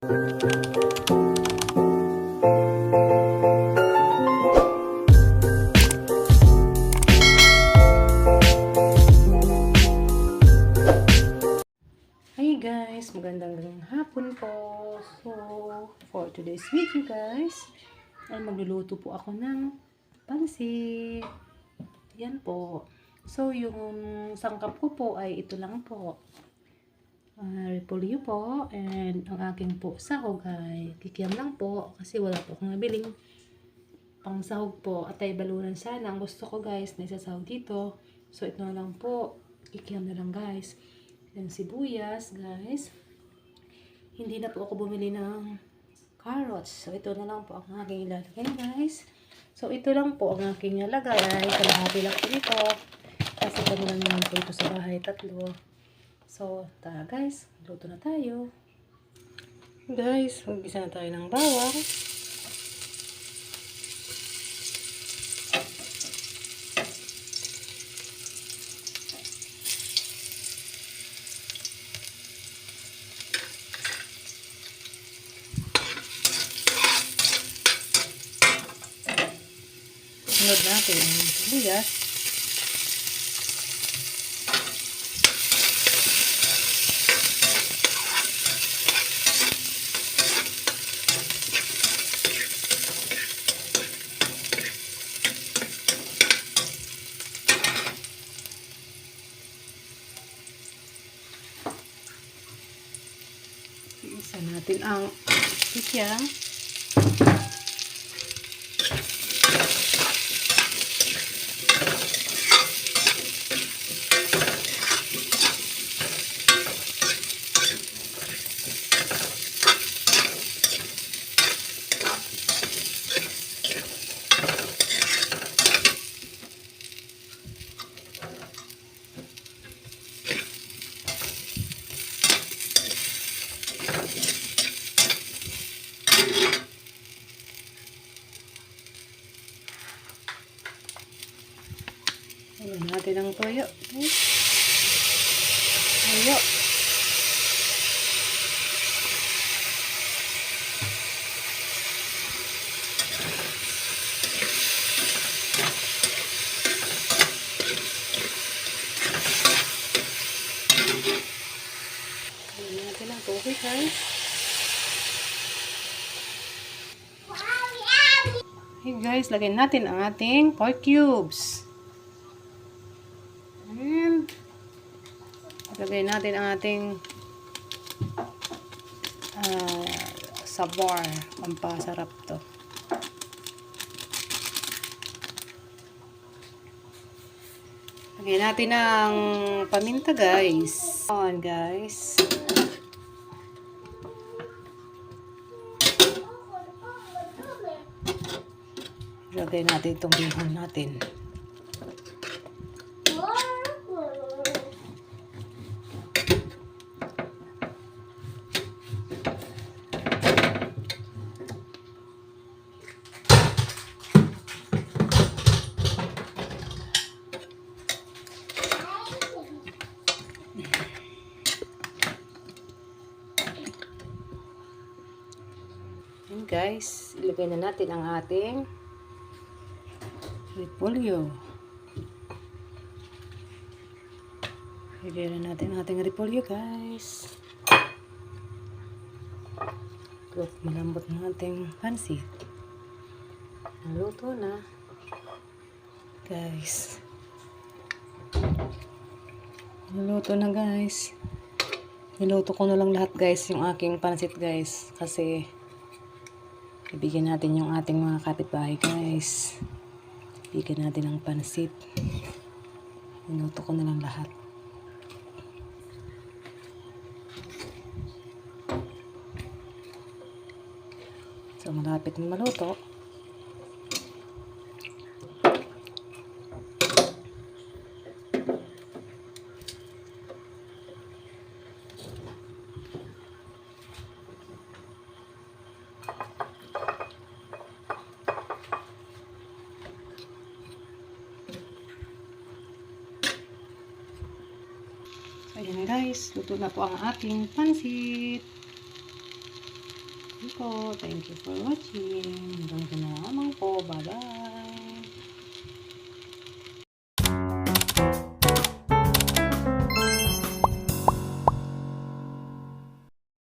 Hi guys, magandang hapon po. So, for today's video guys, ay magluluto po ako ng pansit. Yan po. So, yung sangkap ko po ay ito lang po. Repolyo po, and ang aking po sahog ay kikiam lang po kasi wala po akong nabiling pang sahog po at ay baluran sana. Ang gusto ko guys na isasahog dito. So, ito na lang po. Kikiam na lang guys. Yung sibuyas guys. Hindi na po ako bumili ng carrots. So, ito na lang po ang aking ilalagay guys. So, ito lang po ang aking nilagay. Ay, kalahati lang po ito. Kasi kami lang naman po ito sa bahay, 3. So, tara guys. Luto na tayo. Guys, mag-isa na tayo ng bawang. Sunod natin ang sibuyas. Isa natin ang pikyang. Ayan natin ang toyo. Okay. Toyo. Ayan natin ang toyo guys. Hey guys, lagyan natin ang ating pork cubes. And lagay natin ang ating sabar. Pampasarap to. Lagyan natin ang paminta guys. On guys. Lagay natin itong bihon natin. And guys, ilagay na natin ang ating repolyo. Ilagay na natin ang ating repolyo guys. Look, malambot na ating pansit. Naluto na guys. Naluto na guys. Niluto ko na lang lahat guys yung aking pansit guys. Kasi ibigyan natin yung ating mga kapitbahay guys. Bigyan natin ng pansit. Niluto ko na lang lahat. So, malapit na maluto. Ayan guys, luto na po ang ating pansit. po. Thank you for watching.